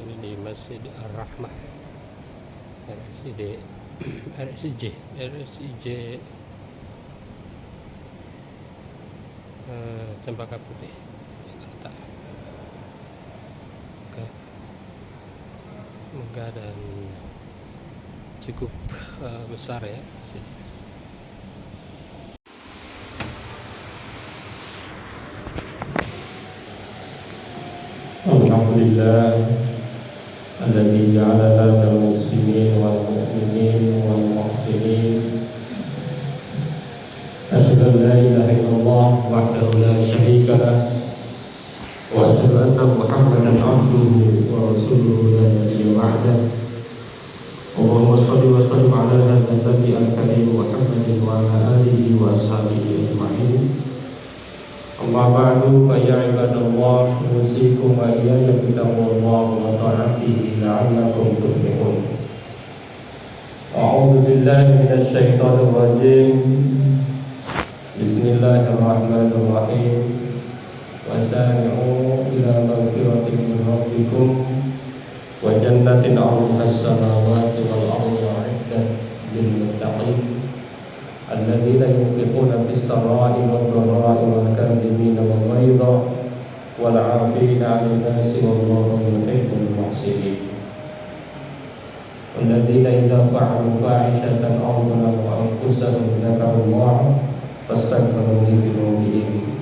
Ini di Masjid Ar-Rahmah, RSIJ Cempaka Putih, Jakarta. Oke, megah dan cukup besar ya. Alhamdulillah alladzi ja'ala lana muslimin wal mu'minin wal muhsinin. Asyhadu an la ilaha illallah wahdahu la syarika lah wa asyhadu anna Muhammadan abduhu wa rasuluhu la nabiyya ba'dah. Allahumma shalli wa sallim ala hadzal nabi al-karim Muhammadin wa ala alihi wa ashabihi ajma'in. Amma ba'du fa ya ibadallah, usikum wa iyaya bitaqwallah wa ta'atihi la'allakum tuflihun. A'udzu billahi minasy syaithanir rajim. Bismillahirrahmanirrahim. Wasari'u ila maghfiratin min rabbikum wa jannatin 'arduha as-samawati wal ardu 'iddat lil muttaqin. Alladzina yunfiquna fis sarai wad dharai wal kadhimina al ghaidha wal 'afina 'anil nasi wallahu yuhibbul muhsinin. Alladzina idza fa'alu fahishatan aw dhalamu anfusahum dzakarullaha fastaghfiru li dhunubihim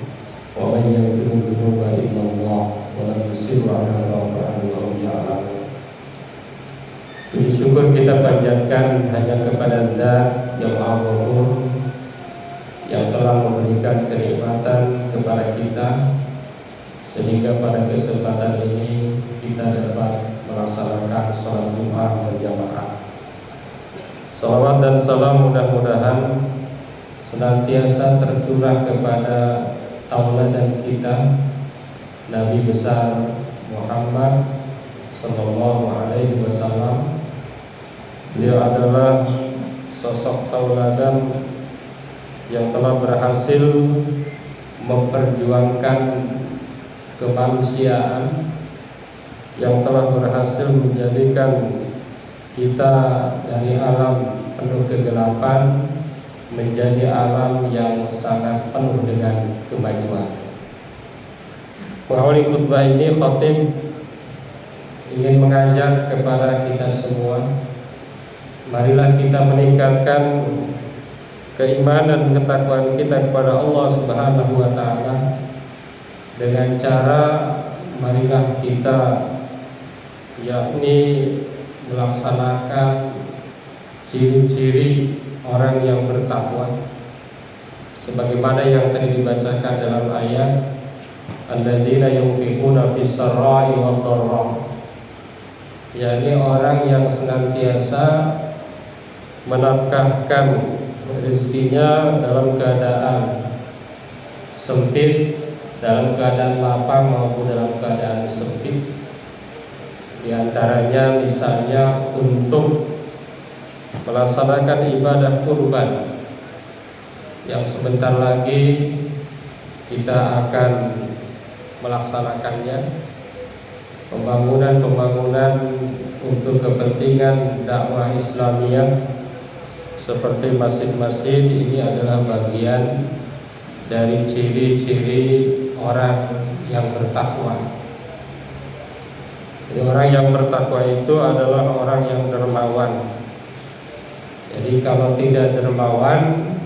wa man yaghfiru dhunuba illa Allah wa lam yusirru 'ala ma fa'alu wa hum ya'lamun. Puji syukur kita panjatkan hanya kepada Zat yang Maha Ghafur, yang telah memberikan kenikmatan kepada kita sehingga pada kesempatan ini kita dapat melaksanakan sholat Jumat berjamaah. Salawat dan salam mudah-mudahan senantiasa tercurah kepada tauladan kita, Nabi besar Muhammad Sallallahu Alaihi Wasallam. Beliau adalah sosok tauladan yang telah berhasil memperjuangkan kemanusiaan, yang telah berhasil menjadikan kita dari alam penuh kegelapan menjadi alam yang sangat penuh dengan kemajuan. Mengawali khutbah ini, khatib ingin mengajak kepada kita semua, marilah kita meningkatkan keimanan ketakwaan kita kepada Allah Subhanahu wa taala dengan cara marilah kita yakni melaksanakan ciri-ciri orang yang bertakwa sebagaimana yang tadi dibacakan dalam ayat alladzina yunfiquna fis sarai wad dharra, yakni orang yang senantiasa menafkahkan rezekinya dalam keadaan sempit, dalam keadaan lapang maupun dalam keadaan sempit. Di antaranya misalnya untuk melaksanakan ibadah kurban yang sebentar lagi kita akan melaksanakannya, pembangunan untuk kepentingan dakwah Islamiyah seperti masjid-masjid. Ini adalah bagian dari ciri-ciri orang yang bertakwa. Jadi orang yang bertakwa itu adalah orang yang dermawan. Jadi kalau tidak dermawan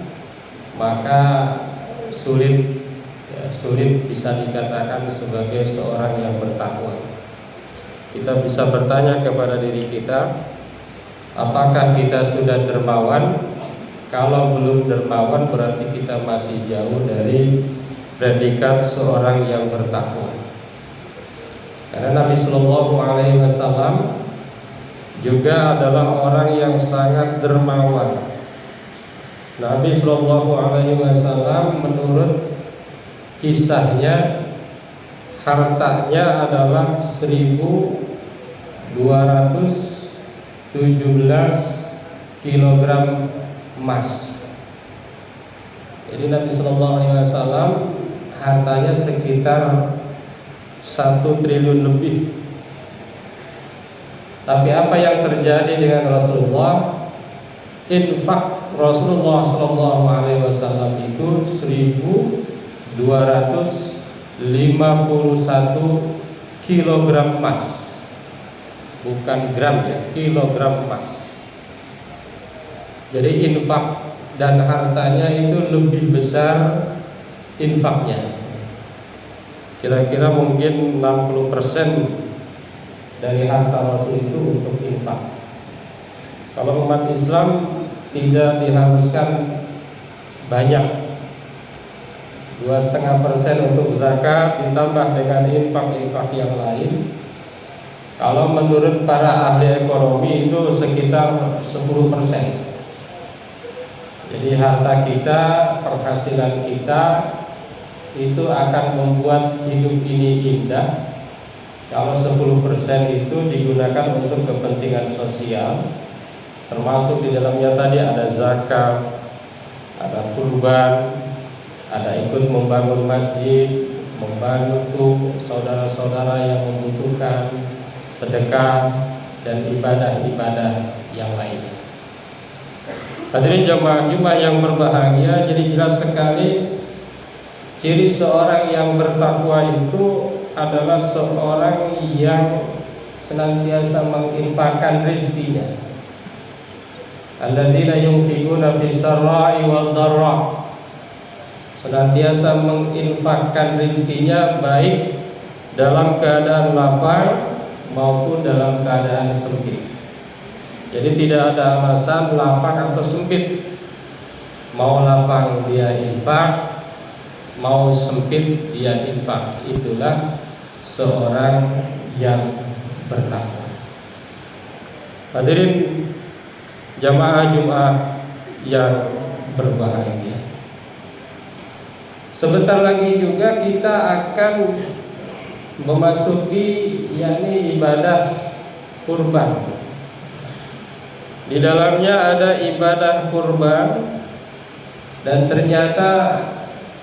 maka sulit bisa dikatakan sebagai seorang yang bertakwa. Kita bisa bertanya kepada diri kita, apakah kita sudah dermawan? Kalau belum dermawan berarti kita masih jauh dari predikat seorang yang bertakwa. Karena Nabi Sallallahu Alaihi Wasallam juga adalah orang yang sangat dermawan. Nabi Sallallahu Alaihi Wasallam menurut kisahnya hartanya adalah 1.217 kilogram emas. Jadi Nabi Sallallahu Alaihi Wasallam hartanya sekitar 1 triliun lebih. Tapi apa yang terjadi dengan Rasulullah? Infak Rasulullah Shallallahu Alaihi Wasallam itu 1.251 kilogram emas, bukan gram ya, kilogram emas. Jadi infak dan hartanya itu lebih besar infaknya. Kira-kira mungkin 60% dari harta Rasul itu untuk infak. Kalau umat Islam tidak diharuskan banyak, 2,5% untuk zakat ditambah dengan infak-infak yang lain. Kalau menurut para ahli ekonomi itu sekitar 10%. Jadi harta kita, penghasilan kita itu akan membuat hidup ini indah kalau 10% itu digunakan untuk kepentingan sosial. Termasuk di dalamnya tadi ada zakat, ada kurban, ada ikut membangun masjid, membantu saudara-saudara yang membutuhkan, sedekah, dan ibadah-ibadah yang lainnya. Hadirin jamaah Jumat yang berbahagia, jadi jelas sekali ciri seorang yang bertakwa itu adalah seorang yang senantiasa menginfakkan rezekinya. Alladzina yunfiquna fis sarra'i wad dharra, senantiasa menginfakkan rezekinya baik dalam keadaan lapang maupun dalam keadaan sempit. Jadi tidak ada alasan lapang atau sempit. Mau lapang dia infak, mau sempit dia infak. Itulah seorang yang bertakwa. Hadirin jamaah Jumat yang berbahagia, sebentar lagi juga kita akan memasuki yakni ibadah kurban. Di dalamnya ada ibadah kurban, dan ternyata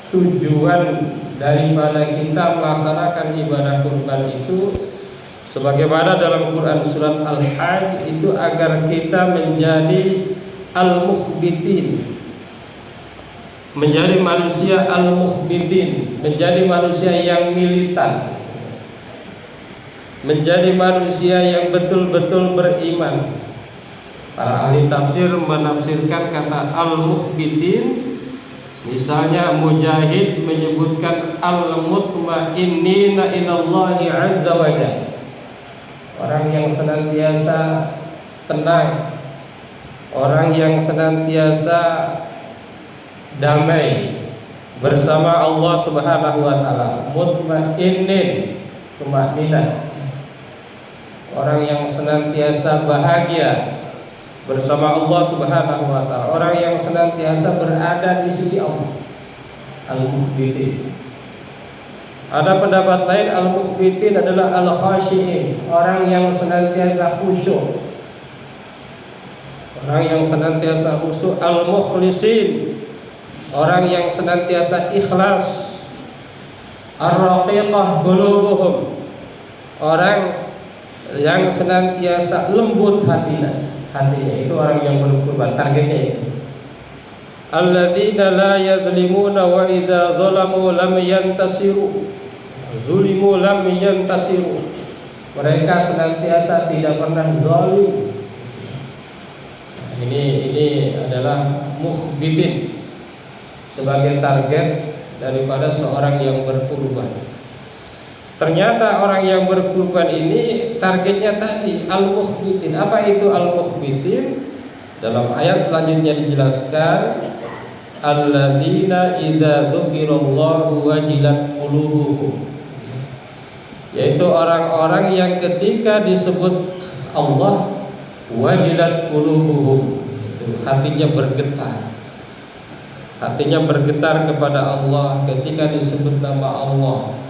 tujuan daripada kita melaksanakan ibadah kurban itu sebagaimana dalam Quran surat Al-Hajj itu agar kita menjadi al-mukhbitin, menjadi manusia al-mukhbitin, menjadi manusia yang militan, menjadi manusia yang betul-betul beriman. Para ahli tafsir menafsirkan kata al-mukhbitin, misalnya Mujahid menyebutkan al-mutmainnina ilallahi azza wa jalla, orang yang senantiasa tenang, orang yang senantiasa damai bersama Allah Subhanahu wa taala. Mutmainnin, tumaninah, orang yang senantiasa bahagia bersama Allah Subhanahu wa taala, orang yang senantiasa berada di sisi Allah. Al-mukhbitin. Ada pendapat lain, al-mukhbitin adalah al-khashi'in, orang yang senantiasa khusyuk, orang yang senantiasa khusyuk. Al-mukhlisin, orang yang senantiasa ikhlas. Ar-raqiqah qulubuhum, orang yang senantiasa lembut hatinya, itu orang yang berkorban. Targetnya itu alladzina la yadhlimuna wa idza zalamu lam yantasiru, zulimu lam yantasiru, mereka senantiasa tidak pernah zalim. Ini adalah mukhbitin sebagai target daripada seorang yang berkurban. Ternyata orang yang berkurban ini targetnya tadi al-mukhbitin. Apa itu al-mukhbitin? Dalam ayat selanjutnya dijelaskan, alladzina idza dzukirallahu wajilat qulubuhum, yaitu orang-orang yang ketika disebut Allah wajilat qulubuhum, hatinya bergetar. Hatinya bergetar kepada Allah ketika disebut nama Allah,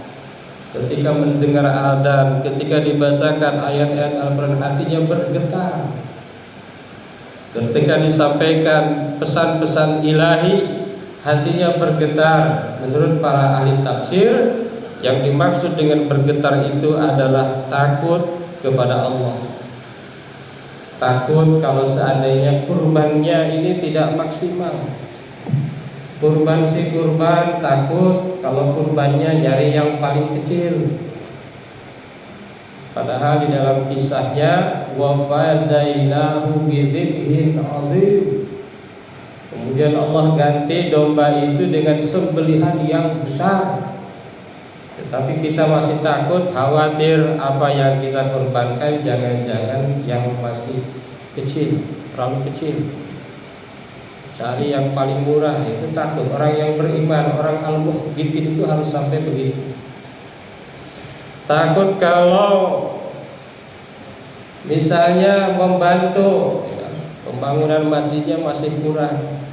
ketika mendengar adzan, ketika dibacakan ayat-ayat Al-Quran, hatinya bergetar. Ketika disampaikan pesan-pesan ilahi, hatinya bergetar. Menurut para ahli tafsir, yang dimaksud dengan bergetar itu adalah takut kepada Allah, takut kalau seandainya kurbannya ini tidak maksimal. Kurban si kurban, takut kalau kurbannya nyari yang paling kecil. Padahal di dalam kisahnya wa fadainahu bidzibhin adzim. Kemudian Allah ganti domba itu dengan sembelihan yang besar. Tetapi kita masih takut, khawatir apa yang kita korbankan jangan-jangan yang masih kecil, terlalu kecil. Cari yang paling murah, itu takut. Orang yang beriman, orang al-mukhbitin itu harus sampai begitu. Takut kalau misalnya membantu pembangunan masjidnya masih kurang.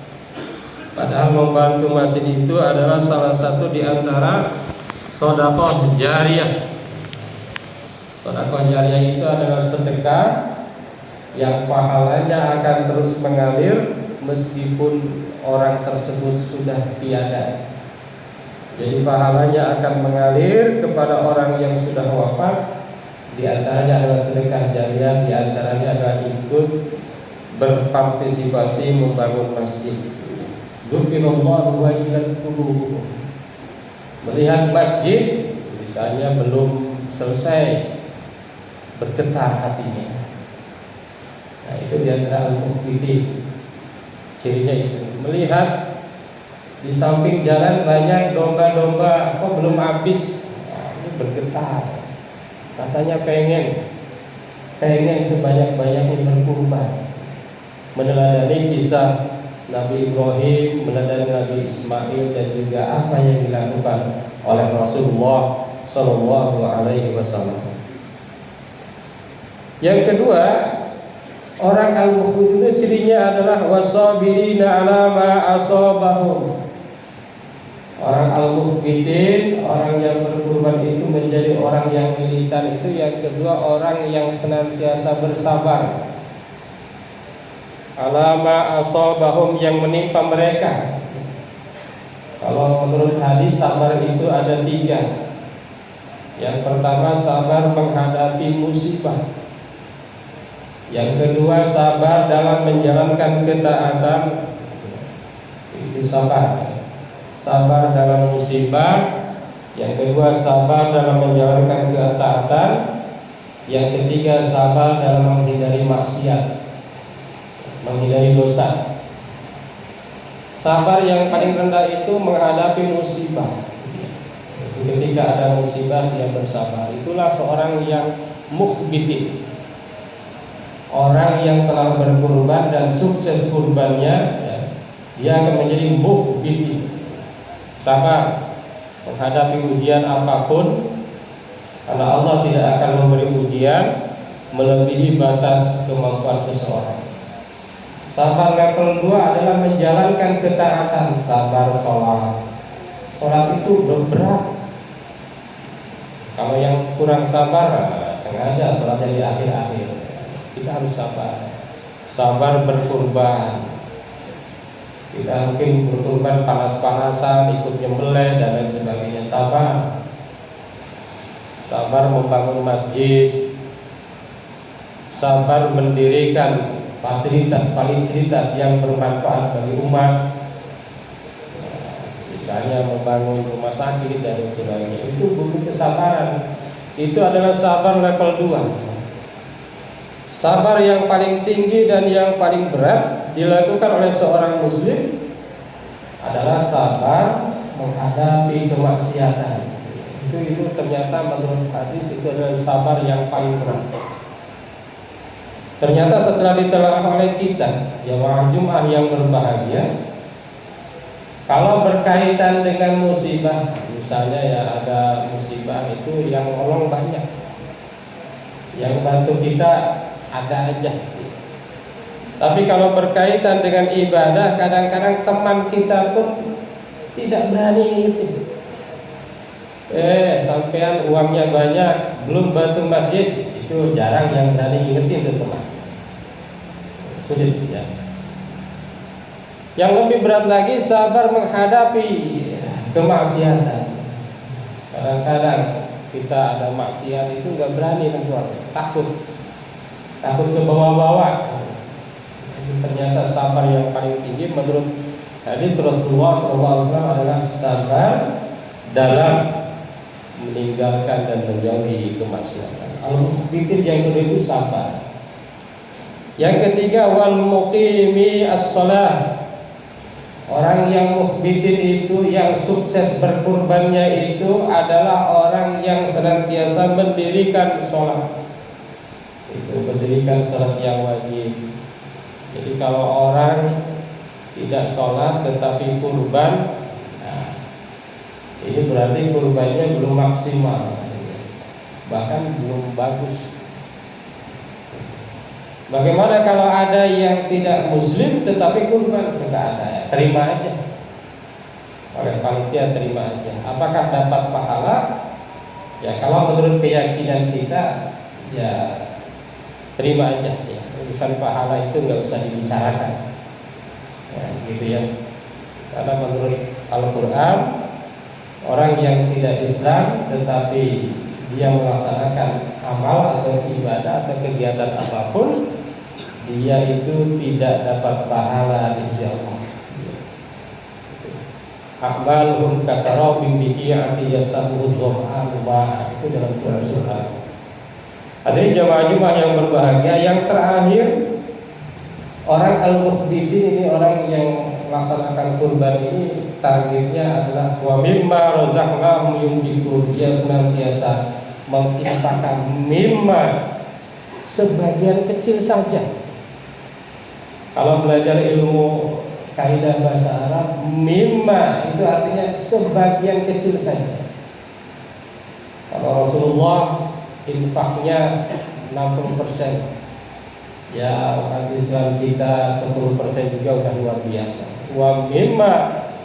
Padahal membantu masjid itu adalah salah satu di antara sedekah jariyah. Sedekah jariyah itu adalah sedekah yang pahalanya akan terus mengalir meskipun orang tersebut sudah tiada. Jadi pahalanya akan mengalir kepada orang yang sudah wafat. Di antaranya adalah sedekah jariyah, di antaranya adalah ikut berpartisipasi membangun masjid. Dzukirallahu wajilat qulubuhum. Melihat masjid misalnya belum selesai, bergetar hatinya. Nah, itu di antara al-mukhbitin. Cirinya itu. Melihat di samping jalan banyak domba-domba kok belum habis, nah, ini bergetar. Rasanya pengen sebanyak-banyaknya berkurban. Meneladani kisah Nabi Ibrahim, meneladani Nabi Ismail, dan juga apa yang dilakukan oleh Rasulullah Shallallahu Alaihi Wasallam. Yang kedua, orang al-mukhbit itu cirinya adalah wasabirina ala ma asabahum. Orang al-mukhbitin, orang yang berkurban itu menjadi orang yang militan itu. Yang kedua, orang yang senantiasa bersabar ala ma asabahum, yang menimpa mereka. Kalau menurut hadis sabar itu ada 3. Yang pertama sabar menghadapi musibah. Yang kedua sabar dalam menjalankan ketaatan. Itu sabar. Sabar dalam musibah. Yang kedua sabar dalam menjalankan ketaatan. Yang ketiga sabar dalam menghindari maksiat, menghindari dosa. Sabar yang paling rendah itu menghadapi musibah. Ketika ada musibah dia bersabar. Itulah seorang yang mukhbitin, orang yang telah berkurban dan sukses kurbannya, ya, dia akan menjadi mukhbitin. Sabar menghadapi ujian apapun, karena Allah tidak akan memberi ujian melebihi batas kemampuan seseorang. Sabar level 2 adalah menjalankan ketaatan. Sabar sholat. Sholat itu berat. Kalau yang kurang sabar, sengaja sholatnya di akhir-akhir. Kita harus sabar. Sabar berkurban. Kita mungkin berkurban panas-panasan, ikut nyembelih dan lain sebagainya. Sabar. Sabar membangun masjid. Sabar mendirikan fasilitas yang bermanfaat bagi umat, misalnya membangun rumah sakit dan sebagainya. Itu butuh kesabaran. Itu adalah sabar level 2. Sabar yang paling tinggi dan yang paling berat dilakukan oleh seorang muslim adalah sabar menghadapi kemaksiatan. Itu ternyata menurut hadis itu adalah sabar yang paling berat. Ternyata setelah ditelaah oleh kita, jamaah Jumat yang berbahagia, kalau berkaitan dengan musibah, misalnya ya ada musibah itu yang nolong banyak, yang bantu kita ada aja. Tapi kalau berkaitan dengan ibadah, kadang-kadang teman kita pun tidak berani ngingetin. Sampean uangnya banyak, belum bantu masjid. Itu jarang yang berani ngingetin ke teman. Sulit ya. Yang lebih berat lagi sabar menghadapi kemaksiatan. Kadang-kadang kita ada maksiat itu nggak berani keluar, takut. takut ke bawah-bawah. Ternyata sabar yang paling tinggi menurut hadis Rasulullah SAW adalah sabar dalam meninggalkan dan menjauhi kemaksiatan. Al-mukhbitin yang kedua itu sabar. Yang ketiga wal muqimi as-shalah. Orang yang mukhbitin itu yang sukses berkurbannya itu adalah orang yang senantiasa mendirikan sholat. Itu mendirikan sholat yang wajib. Jadi kalau orang tidak sholat tetapi kurban, nah, ini berarti kurbannya belum maksimal, bahkan belum bagus. Bagaimana kalau ada yang tidak muslim tetapi kurban? Tidak ada, ya, terima aja. Oleh panitia terima aja. Apakah dapat pahala? Ya kalau menurut keyakinan kita, ya terima aja. Ya. Urusan pahala itu nggak usah dibicarakan, ya, gitu ya. Karena menurut Al-Quran, orang yang tidak Islam tetapi dia melaksanakan amal atau ibadah atau kegiatan apapun, dia itu tidak dapat pahala di sisi Allah. Aqbaluhum kasarabin biqi'ati yasabuhu dhama'an ma, itu dalam surah. Hadirin jamaah Jumat yang berbahagia, yang terakhir orang al-mukhbitin ini, orang yang melaksanakan kurban ini targetnya adalah wa mimma razaqnahum yunfiqun. Dia senantiasa menginfakkan mimma, sebagian kecil saja. Kalau belajar ilmu kaidah bahasa Arab, mimma itu artinya sebagian kecil saja. Kalau Rasulullah infaknya 60%, ya umat Islam kita 10% juga udah luar biasa. Wa mimma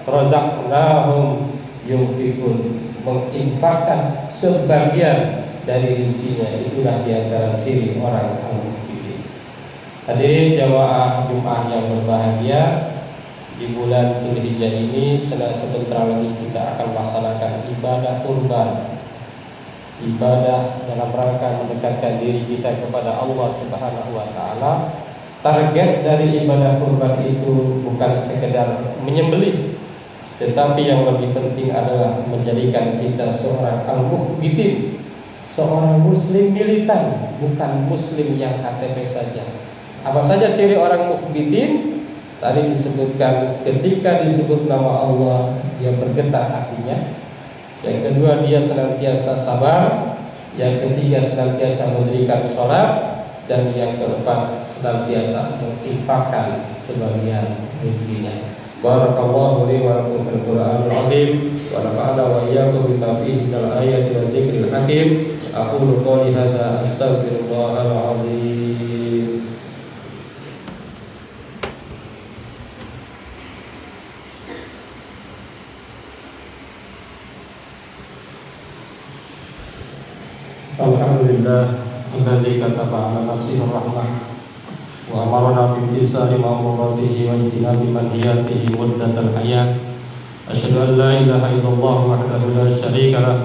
razaqnahum yunfiqun, menginfakkan sebagian dari rezekinya, itulah diantara ciri orang al-mukhbitin. Hadirin jamaah Jumat yang berbahagia, di bulan Dzulhijjah ini sebentar lagi kita akan melaksanakan ibadah kurban. Ibadah dalam rangka mendekatkan diri kita kepada Allah Subhanahu wa taala. Target dari ibadah kurban itu bukan sekedar menyembelih, tetapi yang lebih penting adalah menjadikan kita seorang al-mukhbitin, seorang muslim militan, bukan muslim yang KTP saja. Apa saja ciri orang mukhbitin? Tadi disebutkan, ketika disebut nama Allah dia bergetar hatinya. Yang kedua, dia senantiasa sabar. Yang ketiga, senantiasa mendirikan sholat. Dan yang keempat, senantiasa menginfakkan sebagian rezekinya. Barakallahu li wa lakum fil Qur'anil azim wa nafa'ana wa iyyakum bima fihi minal ayati wa dzikril hakim. Aqulu qouli hadza astaghfirullahal azim. Alhamdulillah alladzi kataba 'ala nafsihi rahmah wa amarna bi imtisali ma'muratihi wa ijtinabi manhiyatihi muddatal hayat. Asyhadu an la ilaha illallah wahdahu la syarika lah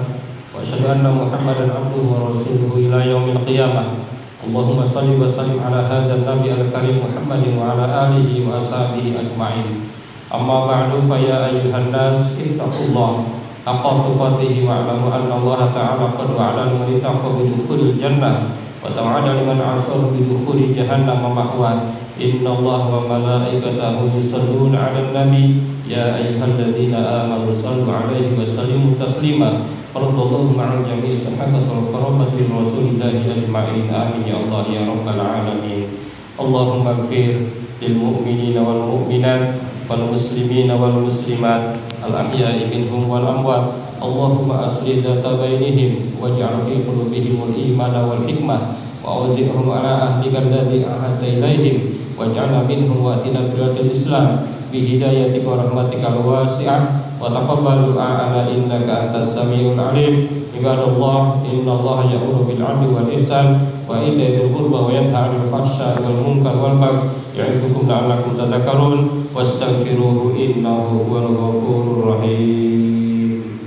wa asyhadu anna Muhammadan abduhu wa rasuluhu ila yaumil qiyamah. Allahumma shalli wa sallim ala hadzal nabi al-karim Muhammadin wa ala alihi wa ashabihi ajma'in. Amma ba'du, fa ya ayyuhan nas ittaqullah haqqa tuqatih wa alamu anna Allah ta'ala qad wa'ala liman ittaqa bi dukhulil jannah wa ta'ala liman 'asahu bi dukhuli jahannam ma'wa. Inna Allah wa malaikatahu yusholluna 'alan nabi ya ayyuhalladzina amanu shallu 'alaihi wa sallimu taslima. Radallahu ma'al jami'i sahabati wal karamati rasulillahi ajma'in. Amin ya Allah ya rabbal alamin. Allahumma ighfir lil mu'minina wal mu'minat wal muslimina wal muslimat al-ahya'i minhum wal amwat. Allahumma aslih dhata bainihim waj'al fi qulubihimul imana wal hikmah wa awzi'hum ala ahdika alladhi ahadta ilaihim waj'alna minhum wa atina biratil islam bi hidayatika wa rahmatika al-wasi'ah wa taqabbal du'a'ana innaka antas samiul alim. Ibadallah, innallaha ya'muru bil 'adli wal ihsan wa ita'i dzil qurba wa yanha 'anil fahsya'i wal munkar wal baghi ya'idzukum la'allakum tadhakkarun wastaghfiruhu innahu huwal ghafurur rahim.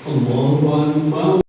Allahu akbar.